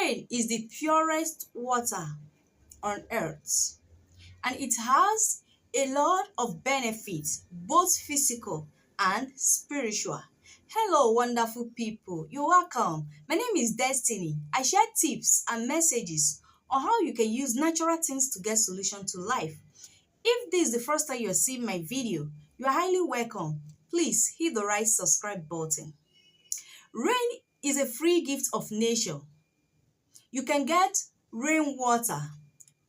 Rain is the purest water on earth, and it has a lot of benefits, both physical and spiritual. Hello, wonderful people. You're welcome. My name is Destiny. I share tips and messages on how you can use natural things to get solution to life. If this is the first time you're seeing my video, you are highly welcome. Please hit the right subscribe button. Rain is a free gift of nature. You can get rainwater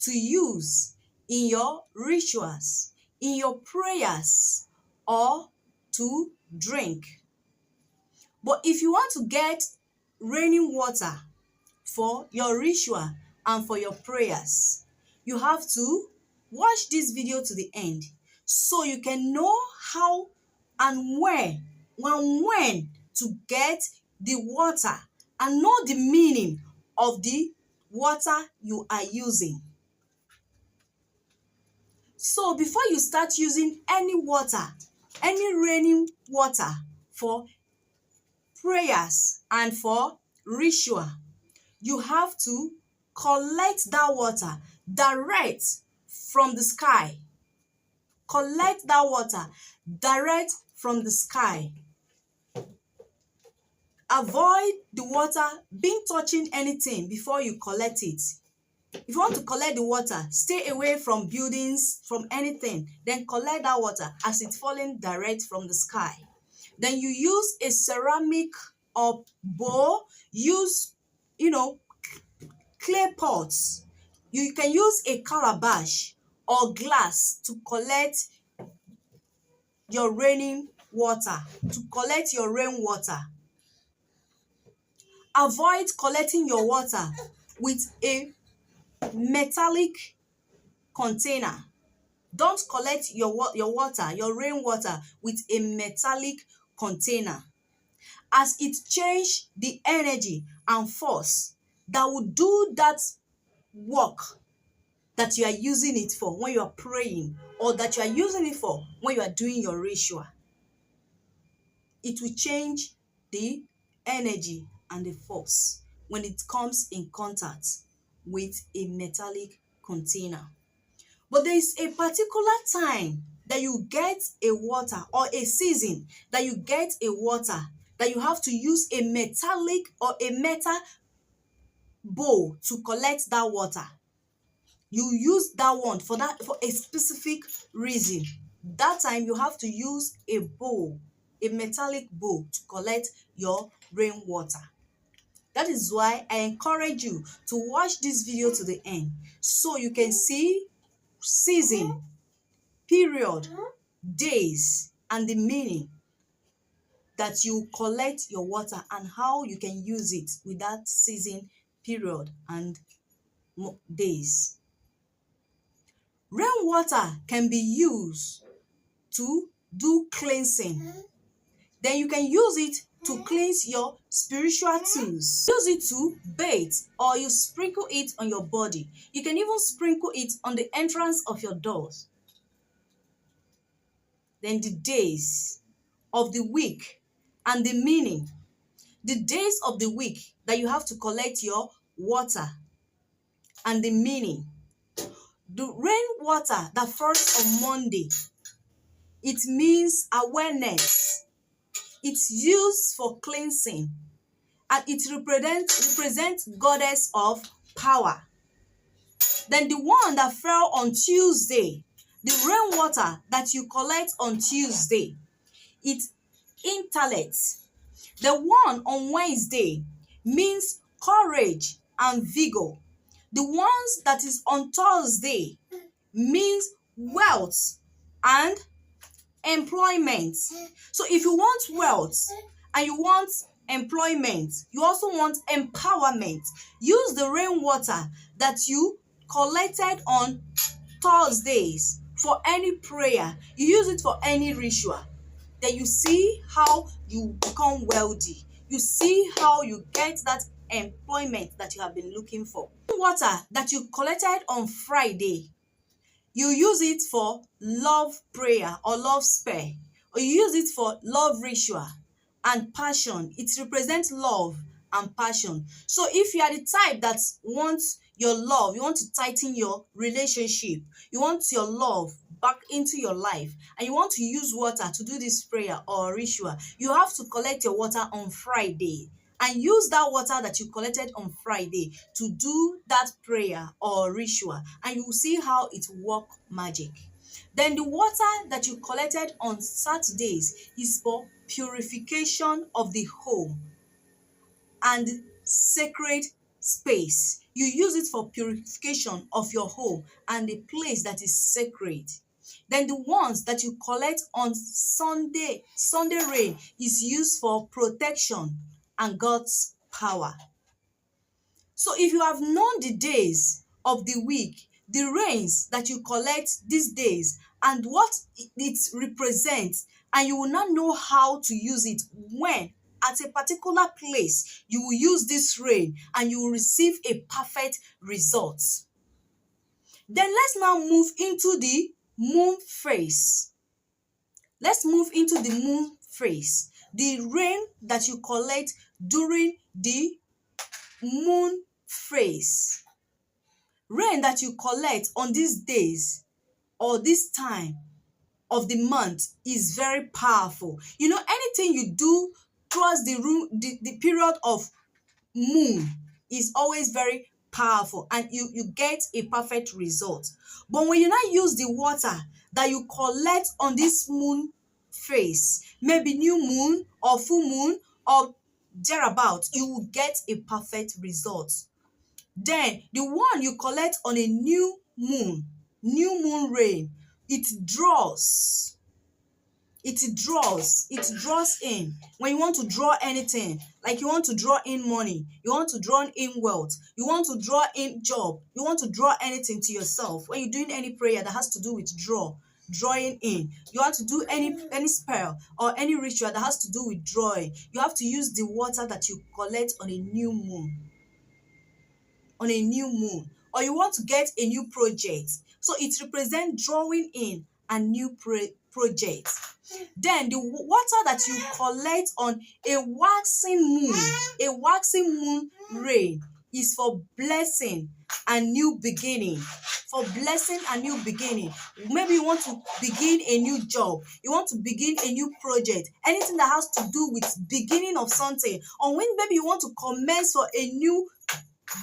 to use in your rituals, in your prayers, or to drink. But if you want to get raining water for your ritual and for your prayers, you have to watch this video to the end so you can know how and when to get the water and know the meaning of the water you are using. So before you start using any water, any raining water for prayers and for ritual, you have to collect that water direct from the sky. Collect that water direct from the sky. Avoid the water being touching anything before you collect it. If you want to collect the water, stay away from buildings, from anything. Then collect that water as it's falling direct from the sky. Then you use a ceramic or bowl. Use, clay pots. You can use a calabash or glass to collect your raining water, to collect your rainwater. Avoid collecting your water with a metallic container. Don't collect your water, your rainwater, with a metallic container, as it changes the energy and force that will do that work that you are using it for when you are praying, or that you are using it for when you are doing your ritual. It will change the energy and the force when it comes in contact with a metallic container. But there is a particular time that you get a water, or a season that you get a water that you have to use a metallic or a metal bowl to collect that water. You use that one for a specific reason. That time you have to use a bowl, a metallic bowl, to collect your rainwater. That is why I encourage you to watch this video to the end so you can see season, period, days, and the meaning that you collect your water and how you can use it with that season, period, and days. Rainwater can be used to do cleansing. Then you can use it to cleanse your spiritual tools. Use it to bathe, or you sprinkle it on your body. You can even sprinkle it on the entrance of your doors. Then the days of the week and the meaning. The days of the week that you have to collect your water and the meaning. The rainwater that falls on Monday, it means awareness. It's used for cleansing, and it represents goddess of power. Then the one that fell on Tuesday, the rainwater that you collect on Tuesday, it's intellect. The one on Wednesday means courage and vigor. The ones that is on Thursday means wealth and employment. So if you want wealth and you want employment, you also want empowerment, use the rainwater that you collected on Thursdays for any prayer. You use it for any ritual. Then you see how you become wealthy. You see how you get that employment that you have been looking for. Water that you collected on Friday, you use it for love prayer or love spare, or you use it for love ritual and passion. It represents love and passion. So if you are the type that wants your love, you want to tighten your relationship, you want your love back into your life, and you want to use water to do this prayer or ritual, you have to collect your water on Friday and use that water that you collected on Friday to do that prayer or ritual, and you will see how it work magic. Then the water that you collected on Saturdays is for purification of the home and sacred space. You use it for purification of your home and the place that is sacred. Then the ones that you collect on Sunday rain is used for protection and God's power. So if you have known the days of the week, the rains that you collect these days and what it represents, and you will not know how to use it when at a particular place you will use this rain and you will receive a perfect result. Then let's now move into the moon phase. Let's move into the moon phase. The rain that you collect during the moon phase. Rain that you collect on these days or this time of the month is very powerful. You know, anything you do towards the period of moon is always very powerful, and you get a perfect result. But when you now use the water that you collect on this moon phase, maybe new moon or full moon or thereabout, you will get a perfect result. Then the one you collect on a new moon rain, it draws in. When you want to draw anything, like you want to draw in money, you want to draw in wealth, you want to draw in job, you want to draw anything to yourself, when you're doing any prayer that has to do with drawing in, you want to do any spell or any ritual that has to do with drawing, you have to use the water that you collect on a new moon. Or you want to get a new project, so it represents drawing in and new project. Then the water that you collect on a waxing moon rain is for blessing and new beginning. Maybe you want to begin a new job, you want to begin a new project, anything that has to do with beginning of something, or when maybe you want to commence for a new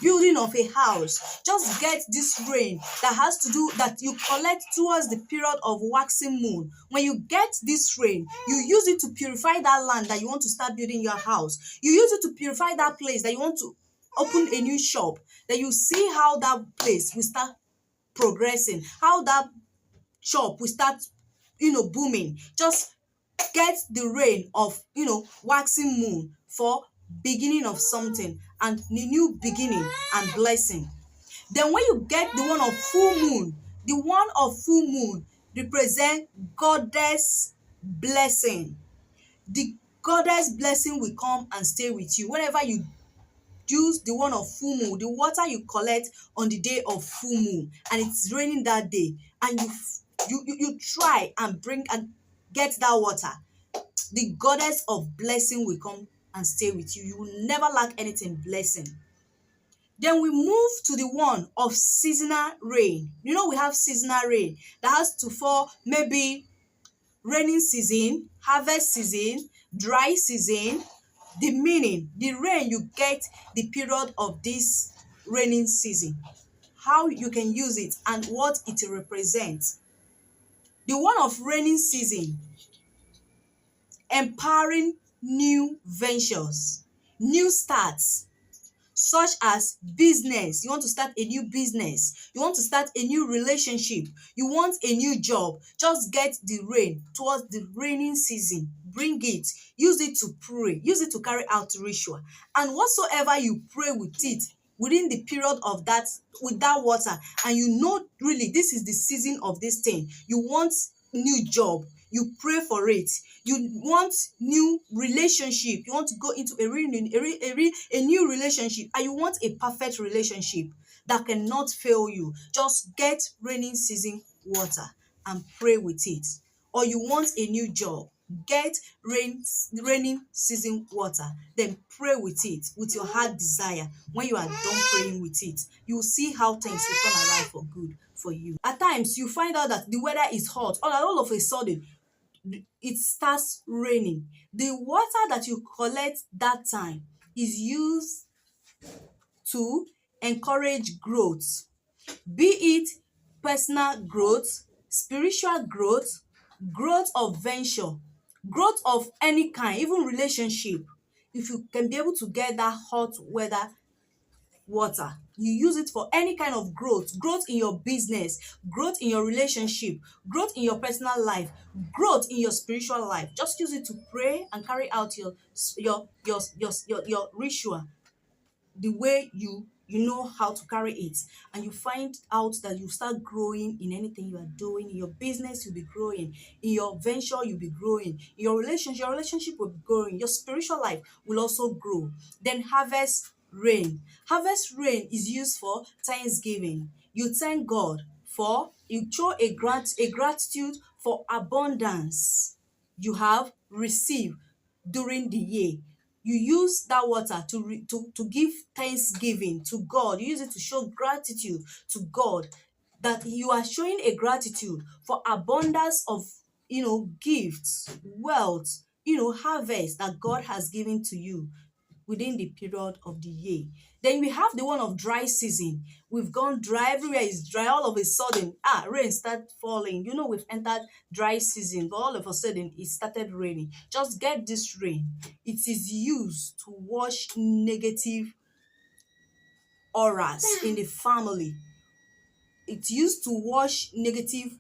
building of a house. Just get this rain that you collect towards the period of waxing moon. When you get this rain, you use it to purify that land that you want to start building your house. You use it to purify that place that you want to open a new shop. Then you see how that place will start progressing, how that shop will start booming. Just get the rain of waxing moon for beginning of something and new beginning and blessing. Then when you get the one of full moon represent goddess blessing. The goddess blessing will come and stay with you whenever you use the one of full moon, the water you collect on the day of full moon, and it's raining that day, and you try and bring and get that water. The goddess of blessing will come and stay with you. You will never lack anything blessing. Then we move to the one of seasonal rain. We have seasonal rain that has to fall maybe raining season, harvest season, dry season. The meaning, the rain you get the period of this raining season, how you can use it and what it represents. The one of raining season, empowering new ventures, new starts, such as business. You want to start a new business, you want to start a new relationship, you want a new job. Just get the rain towards the raining season, bring it, use it to pray, use it to carry out ritual, and whatsoever you pray with it within the period of that, with that water, and really this is the season of this thing. You want new job, you pray for it. You want new relationship, you want to go into a new relationship, and you want a perfect relationship that cannot fail you. Just get raining season water and pray with it. Or you want a new job, Get raining season water, then pray with it with your heart desire. When you are done praying with it, you will see how things will turn around for good for you. At times you find out that the weather is hot, all of a sudden it starts raining. The water that you collect that time is used to encourage growth, be it personal growth, spiritual growth, growth of venture, growth of any kind, even relationship. If you can be able to get that hot weather water, you use it for any kind of growth, growth in your business, growth in your relationship, growth in your personal life, growth in your spiritual life. Just use it to pray and carry out your ritual the way you know how to carry it, and you find out that you start growing in anything you are doing. In your business, you'll be growing. In your venture, you'll be growing. In your relationship will be growing. Your spiritual life will also grow. Then harvest rain. Harvest rain is used for thanksgiving. You thank God for, you show a gratitude for abundance you have received during the year. You use that water to give thanksgiving to God. You use it to show gratitude to God, that you are showing a gratitude for abundance of gifts, wealth, harvest that God has given to you within the period of the year. Then we have the one of dry season. We've gone dry, everywhere is dry. All of a sudden, rain start falling. We've entered dry season, but all of a sudden it started raining. Just get this rain. It is used to wash negative auras in the family. It's used to wash negative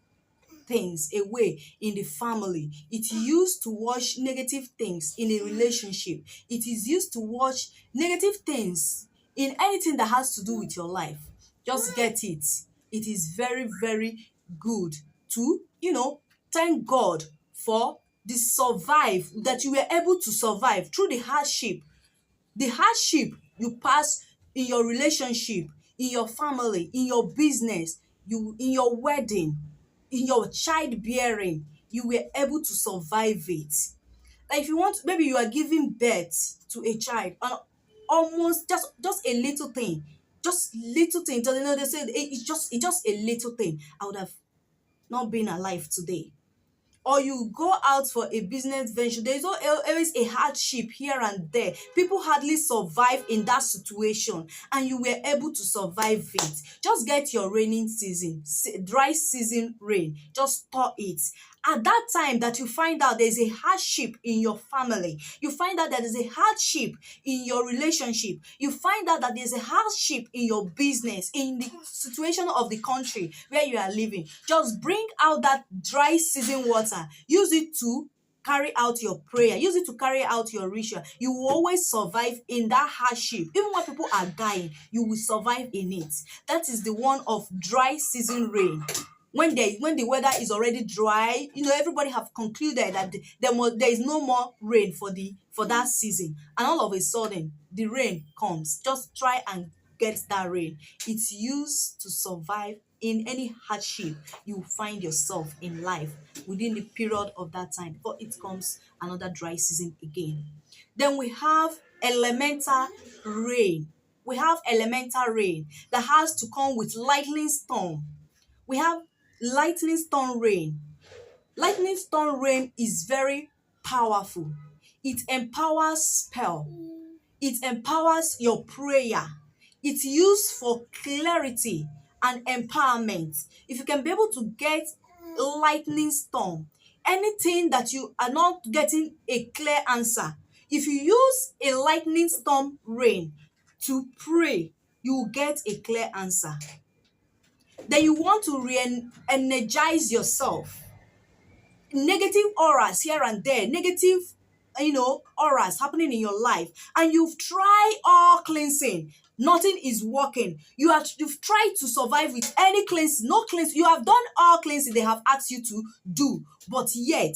things away in the family. It's used to wash negative things in a relationship. It is used to wash negative things in anything that has to do with your life. Just get it. It is very, very good to, thank God for the survive, that you were able to survive through the hardship you pass in your relationship, in your family, in your business, in your wedding, in your childbearing. You were able to survive it. Like if you want, maybe you are giving birth to a child and almost just a little thing, they say it's just a little thing, I would have not been alive today. Or you go out for a business venture, there's always a hardship here and there. People hardly survive in that situation, and you were able to survive it. Just get your raining season, dry season rain, just store it. At that time that you find out there's a hardship in your family, you find out that there's a hardship in your relationship, you find out that there's a hardship in your business, in the situation of the country where you are living, just bring out that dry season water. Use it to carry out your prayer. Use it to carry out your ritual. You will always survive in that hardship. Even when people are dying, you will survive in it. That is the one of dry season rain. When the weather is already dry, everybody have concluded that there is no more rain for that season, and all of a sudden the rain comes. Just try and get that rain. It's used to survive in any hardship you find yourself in life within the period of that time before it comes another dry season again. Then we have elemental rain. We have elemental rain that has to come with lightning storm. We have lightning storm rain. Lightning storm rain is very powerful. It empowers spell. It empowers your prayer. It's used for clarity and empowerment. If you can be able to get lightning storm, anything that you are not getting a clear answer, if you use a lightning storm rain to pray, you will get a clear answer. Then you want to re-energize yourself. Negative auras here and there, negative auras happening in your life, and you've tried all cleansing, nothing is working. You've tried to survive with any cleansing, no cleansing. You have done all cleansing they have asked you to do, but yet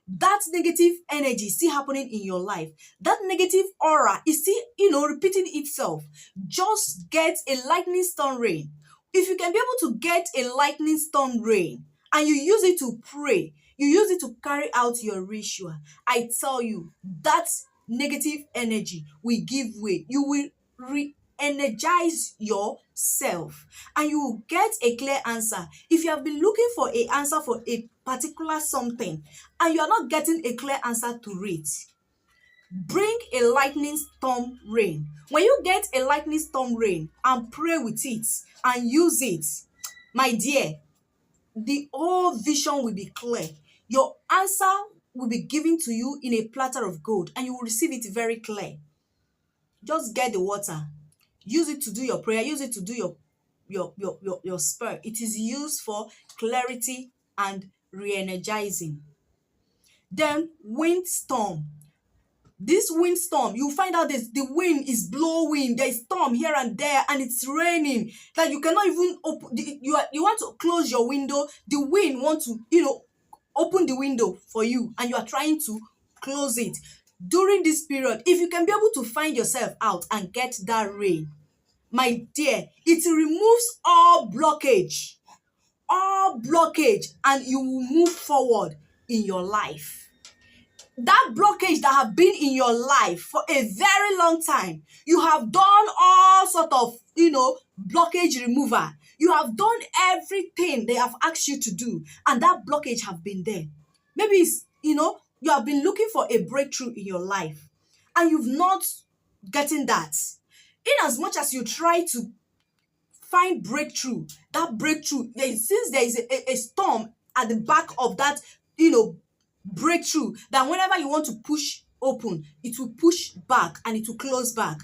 that negative energy is still happening in your life. That negative aura is still repeating itself. Just get a lightning storm rain. If you can be able to get a lightning storm rain and you use it to pray, You use it to carry out your ritual. I tell you, that negative energy will give way. You will re-energize yourself and you will get a clear answer. If you have been looking for a answer for a particular something and you are not getting a clear answer to it, bring a lightning storm rain. When you get a lightning storm rain and pray with it and use it, my dear, the whole vision will be clear. Your answer will be given to you in a platter of gold and you will receive it very clear. Just get the water, use it to do your prayer, use it to do your spell. It is used for clarity and re-energizing. Then windstorm. This windstorm, you find out this, the wind is blowing, there is storm here and there, and it's raining. That you cannot even open. You want to close your window. The wind want to open the window for you, and you are trying to close it. During this period, if you can be able to find yourself out and get that rain, my dear, it removes all blockage, and you will move forward in your life. That blockage that have been in your life for a very long time, you have done all sort of blockage remover. You have done everything they have asked you to do, and that blockage have been there. Maybe it's you have been looking for a breakthrough in your life and you've not gotten that. In as much as you try to find breakthrough, that breakthrough, since there is a storm at the back of that breakthrough, that whenever you want to push open, it will push back and it will close back.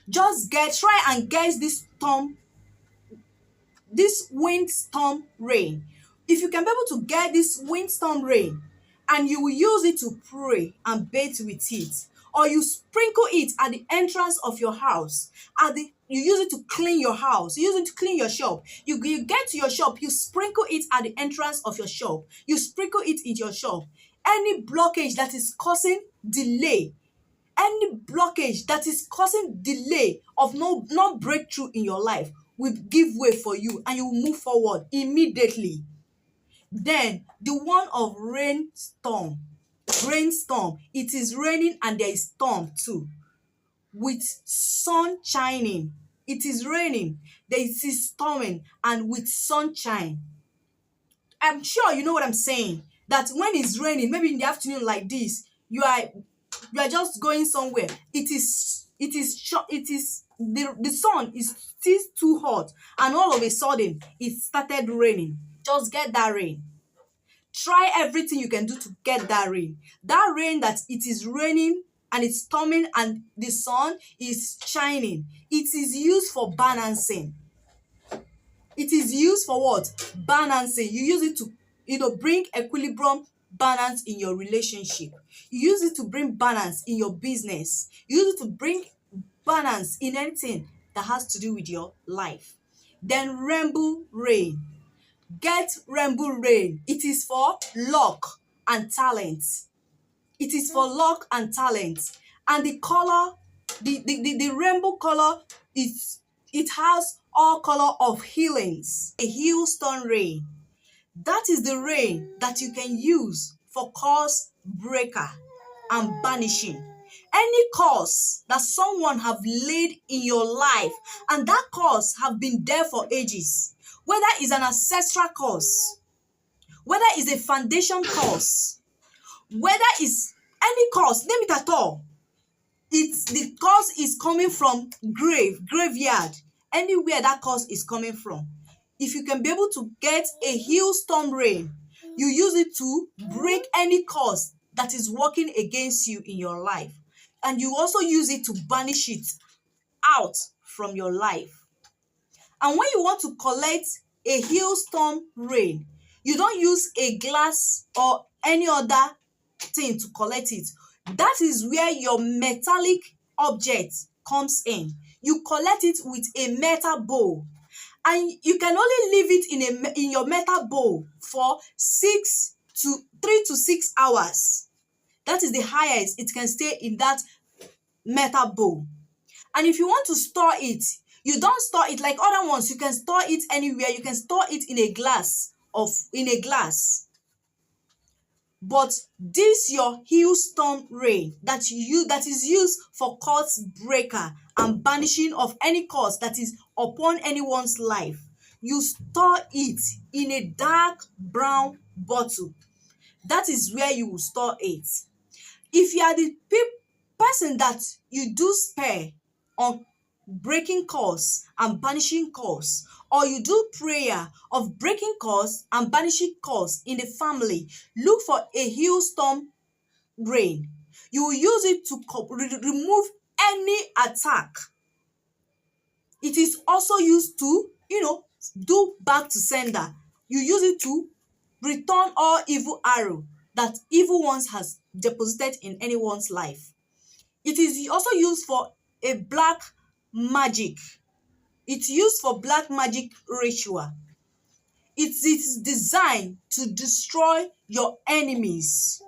Just try and guess this windstorm rain. If you can be able to get this windstorm rain and you will use it to pray and bathe with it, or you sprinkle it at the entrance of your house, you use it to clean your house, you use it to clean your shop. You get to your shop, you sprinkle it at the entrance of your shop, you sprinkle it in your shop. Any blockage that is causing delay, of no breakthrough in your life will give way for you and you will move forward immediately. Then the one of rainstorm, it is raining and there is storm too, with sun shining. It is raining, there is storming, and with sunshine. I'm sure you know what I'm saying, that when it's raining, maybe in the afternoon like this, you are just going somewhere. The sun is still too hot, and all of a sudden it started raining. Just get that rain. Try everything you can do to get that rain. That rain that it is raining and it's storming and the sun is shining. It is used for balancing. It is used for what? Balancing. You use it to bring equilibrium, balance in your relationship. You use it to bring balance in your business. You use it to bring balance in anything that has to do with your life. Then rainbow rain. Get rainbow rain. It is for luck and talent. It is for luck and talent. And the color, the rainbow color, it has all color of healings. A hailstone rain. That is the rain that you can use for curse breaker and banishing. Any curse that someone have laid in your life and that curse have been there for ages, whether it's an ancestral curse, whether it's a foundation curse, whether it's any curse, name it at all. The curse is coming from graveyard, anywhere that curse is coming from. If you can be able to get a hailstorm rain, you use it to break any curse that is working against you in your life. And you also use it to banish it out from your life. And when you want to collect a hailstorm rain, you don't use a glass or any other thing to collect it. That is where your metallic object comes in. You collect it with a metal bowl. And you can only leave it in your metal bowl for 3 to 6 hours. That is the highest it can stay in that metal bowl. And if you want to store it, you don't store it like other ones. You can store it anywhere. You can store it in a glass. But this your hailstorm rain that is used for curse breaker and banishing of any curse that is upon anyone's life, you store it in a dark brown bottle. That is where you will store it. If you are the person that you do spare on breaking curse and banishing curse, or you do prayer of breaking curse and banishing curse in the family, look for a hailstorm rain. You will use it to remove any attack. It is also used to, do back to sender. You use it to return all evil arrow that evil ones has deposited in anyone's life. It is also used for a black magic. It's used for black magic ritual. It is designed to destroy your enemies.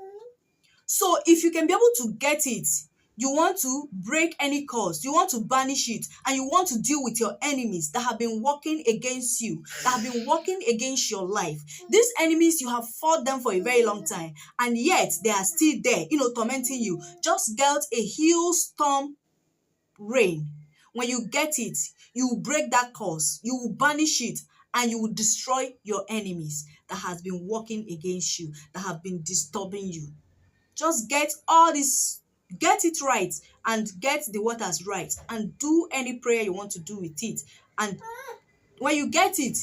So if you can be able to get it, you want to break any curse, you want to banish it, and you want to deal with your enemies that have been working against you, that have been working against your life. These enemies, you have fought them for a very long time, and yet they are still there, tormenting you. Just get a hailstorm rain. When you get it, you will break that curse, you will banish it, and you will destroy your enemies that has been working against you, that have been disturbing you. Just get all this, get it right, and get the waters right, and do any prayer you want to do with it. And when you get it,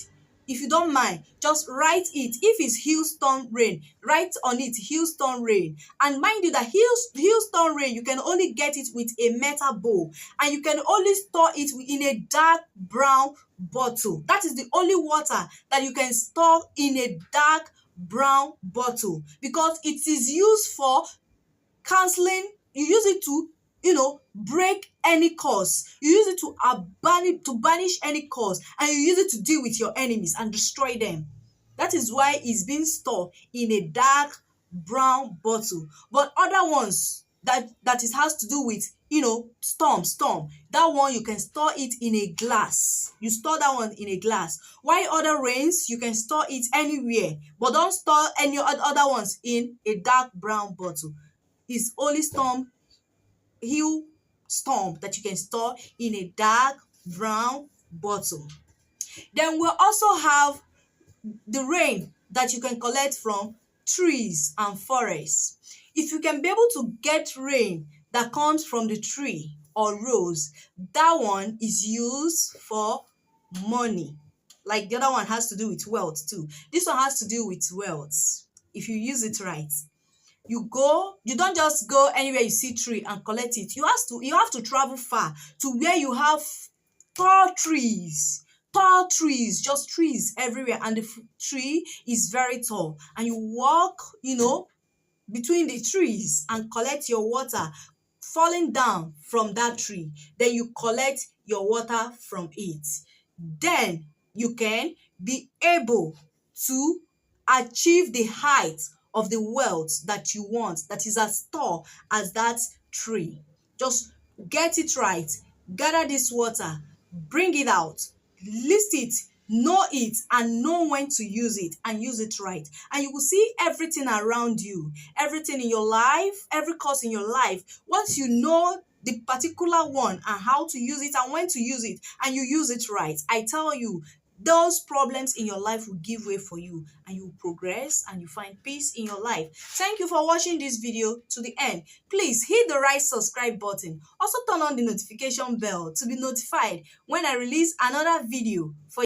if you don't mind, just write it. If it's hailstorm rain, write on it hailstorm rain. And mind you that hailstorm rain, you can only get it with a metal bowl, and you can only store it in a dark brown bottle. That is the only water that you can store in a dark brown bottle, because it is used for counseling. You use it to break any curse. You use it to banish any curse, and you use it to deal with your enemies and destroy them. That is why it's being stored in a dark brown bottle. But other ones that has to do with storm, that one you can store it in a glass. You store that one in a glass. While other rains, you can store it anywhere, but don't store any other ones in a dark brown bottle. It's only hailstorm that you can store in a dark brown bottle. Then we'll also have the rain that you can collect from trees and forests. If you can be able to get rain that comes from the tree or rose, that one is used for money. Like the other one has to do with wealth too. This one has to do with wealth. If you use it right, you don't just go anywhere you see tree and collect it. You have to travel far to where you have tall trees, just trees everywhere, and the tree is very tall, and you walk between the trees and collect your water falling down from that tree. Then you collect your water from it. Then you can be able to achieve the height of the wealth that you want, that is as tall as that tree. Just get it right, gather this water, bring it out, list it, know it, and know when to use it, and use it right. And you will see everything around you, everything in your life, every course in your life. Once you know the particular one and how to use it and when to use it, and you use it right, I tell you, those problems in your life will give way for you, and you progress and you find peace in your life. Thank you for watching this video to the end. Please hit the right subscribe button. Also turn on the notification bell to be notified when I release another video for